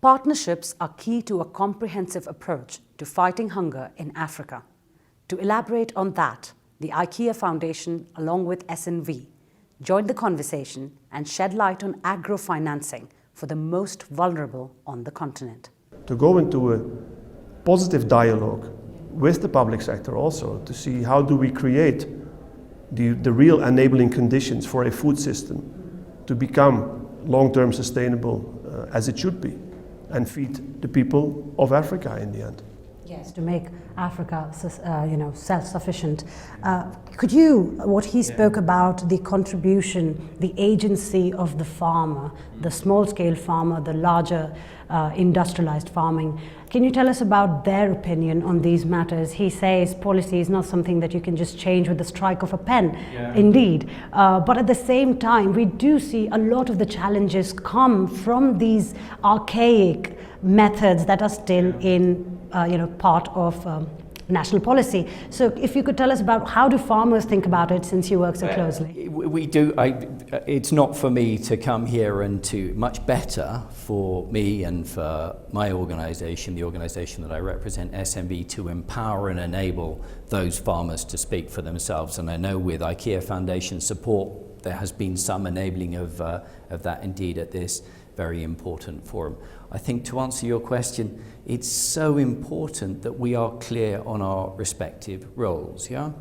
Partnerships are key to a comprehensive approach to fighting hunger in Africa. To elaborate on that, the Ikea Foundation, along with SNV, joined the conversation and shed light on agro-financing for the most vulnerable on the continent. To go into a positive dialogue with the public sector also to see how do we create the real enabling conditions for a food system to become long-term sustainable as it should be and feed the people of Africa in the end. Yes, to make Africa self-sufficient. Could you, what he spoke about, the contribution, the agency of the farmer, the small-scale farmer, the larger industrialized farming, can you tell us about their opinion on these matters? He says policy is not something that you can just change with the strike of a pen, indeed. But at the same time, we do see a lot of the challenges come from these archaic methods that are still in part of national policy. So if you could tell us about how do farmers think about it, since you work so closely? We do. It's not for me to come here and to, much better for me and for my organisation, the organisation that I represent, SNV, to empower and enable those farmers to speak for themselves. And I know with Ikea Foundation support, there has been some enabling of that indeed at this very important forum. I think to answer your question, it's so important that we are clear on our respective roles, yeah?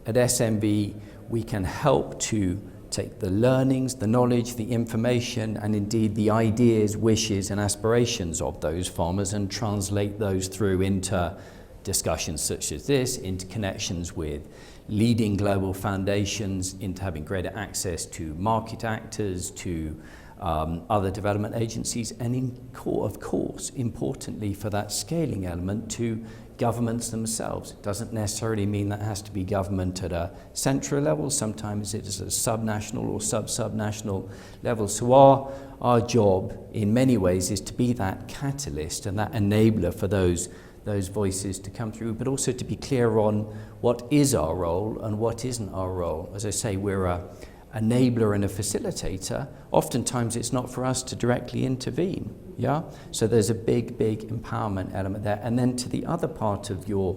At SNV, we can help to take the learnings, the knowledge, the information, and indeed the ideas, wishes, and aspirations of those farmers and translate those through into discussions such as this, into connections with leading global foundations, into having greater access to market actors, to other development agencies, and of course, importantly for that scaling element, to governments themselves. It doesn't necessarily mean that has to be government at a central level. Sometimes it is a subnational or sub-subnational level. So our job in many ways is to be that catalyst and that enabler for those voices to come through, but also to be clear on what is our role and what isn't our role. As I say, we're a enabler and a facilitator. Oftentimes it's not for us to directly intervene, yeah? So there's a big empowerment element there. And then to the other part of your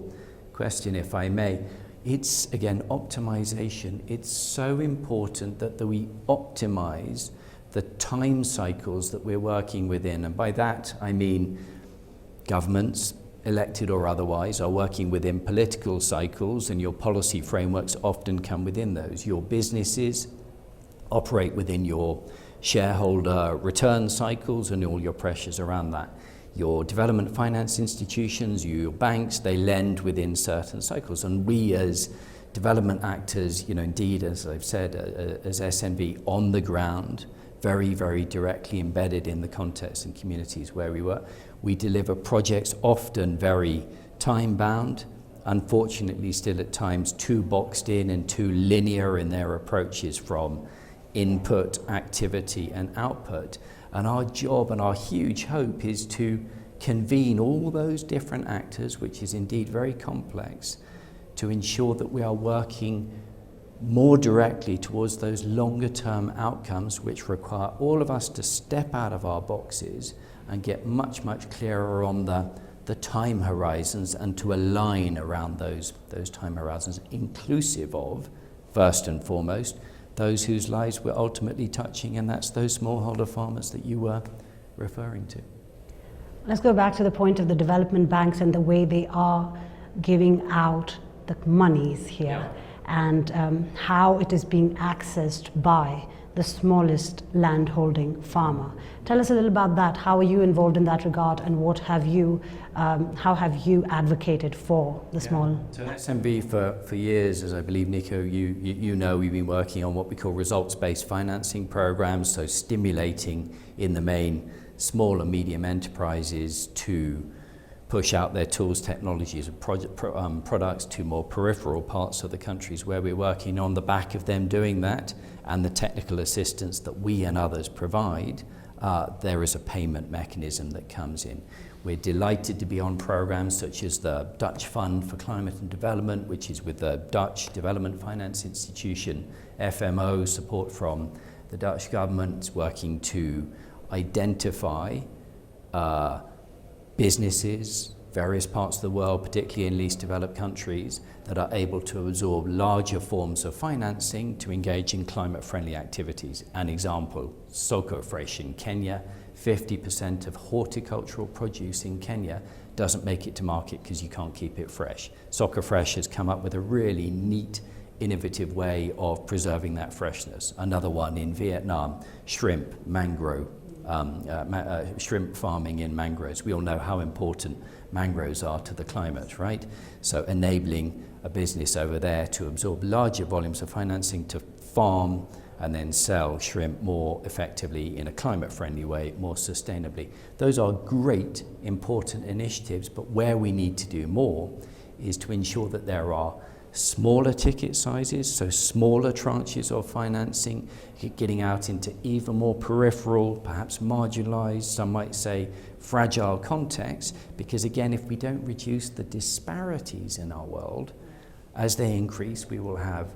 question, if I may, it's again optimization. It's so important that we optimize the time cycles that we're working within. And by that I mean governments, elected or otherwise, are working within political cycles, and your policy frameworks often come within those. Your businesses operate within your shareholder return cycles and all your pressures around that. Your development finance institutions, your banks, they lend within certain cycles, and we as development actors, indeed, as I've said, as SNV, on the ground, very directly embedded in the context and communities where we work. We deliver projects often very time-bound, unfortunately still at times too boxed in and too linear in their approaches from input, activity and output. And our job and our huge hope is to convene all those different actors, which is indeed very complex, to ensure that we are working more directly towards those longer term outcomes, which require all of us to step out of our boxes and get much clearer on the time horizons, and to align around those time horizons, inclusive of, first and foremost, those whose lives we're ultimately touching, and that's those smallholder farmers that you were referring to. Let's go back to the point of the development banks and the way they are giving out the monies here, and how it is being accessed by the smallest landholding farmer. Tell us a little about that. How are you involved in that regard, and what have you, how have you advocated for the small? So at SNV for years, as I believe, Nico, you know, we've been working on what we call results-based financing programs, so stimulating in the main small and medium enterprises to push out their tools, technologies and products to more peripheral parts of the countries where we're working. On the back of them doing that and the technical assistance that we and others provide, there is a payment mechanism that comes in. We're delighted to be on programs such as the Dutch Fund for Climate and Development, which is with the Dutch Development Finance Institution, FMO, support from the Dutch government, working to identify businesses, various parts of the world, particularly in least developed countries, that are able to absorb larger forms of financing to engage in climate-friendly activities. An example, soko fresh in Kenya. 50% of horticultural produce in Kenya doesn't make it to market because you can't keep it fresh. Soko Fresh has come up with a really neat, innovative way of preserving that freshness. Another one in Vietnam, shrimp, mangrove, shrimp farming in mangroves. We all know how important mangroves are to the climate, right? So enabling a business over there to absorb larger volumes of financing to farm and then sell shrimp more effectively in a climate-friendly way, more sustainably. Those are great, important initiatives, but where we need to do more is to ensure that there are smaller ticket sizes, so smaller tranches of financing, getting out into even more peripheral, perhaps marginalized, some might say fragile contexts, because again, if we don't reduce the disparities in our world, as they increase, we will have,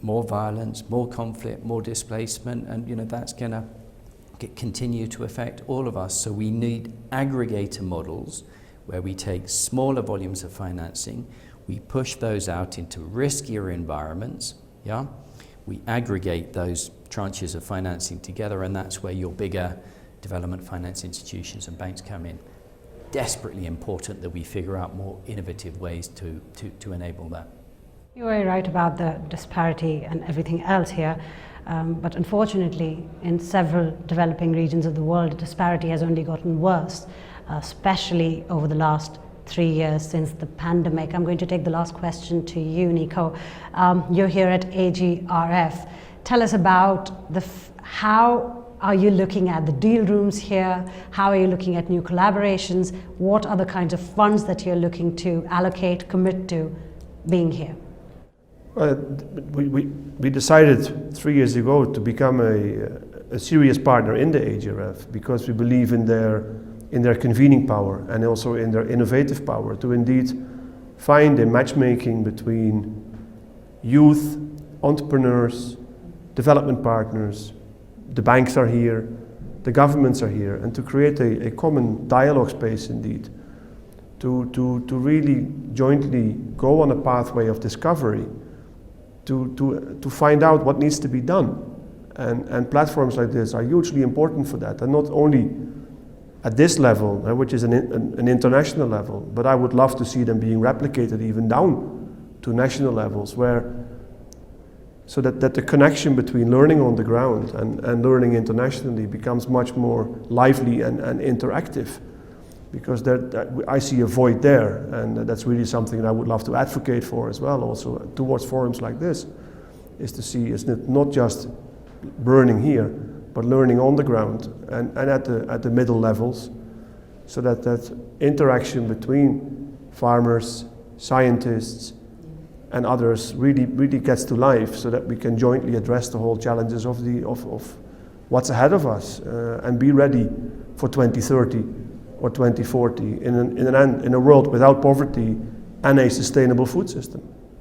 more violence, more conflict, more displacement, and that's going to continue to affect all of us. So we need aggregator models where we take smaller volumes of financing, we push those out into riskier environments, we aggregate those tranches of financing together, and that's where your bigger development finance institutions and banks come in. Desperately important that we figure out more innovative ways to enable that. You are right about the disparity and everything else here, but unfortunately in several developing regions of the world, the disparity has only gotten worse, especially over the last 3 years since the pandemic. I'm going to take the last question to you, Nico. You're here at AGRF. Tell us about how are you looking at the deal rooms here? How are you looking at new collaborations? What are the kinds of funds that you're looking to allocate, commit to being here? We decided 3 years ago to become a serious partner in the AGRF because we believe in their convening power and also in their innovative power to indeed find a matchmaking between youth, entrepreneurs, development partners, the banks are here, the governments are here, and to create a common dialogue space indeed, to really jointly go on a pathway of discovery, to find out what needs to be done. And platforms like this are hugely important for that, and not only at this level, which is an international level, but I would love to see them being replicated even down to national levels, so that the connection between learning on the ground and learning internationally becomes much more lively and interactive, because I see a void there, and that's really something that I would love to advocate for as well, also towards forums like this, is to see it's not just learning here, but learning on the ground and at the middle levels, so that interaction between farmers, scientists, and others really gets to life, so that we can jointly address the whole challenges of what's ahead of us and be ready for 2030 or 2040 in a world without poverty and a sustainable food system.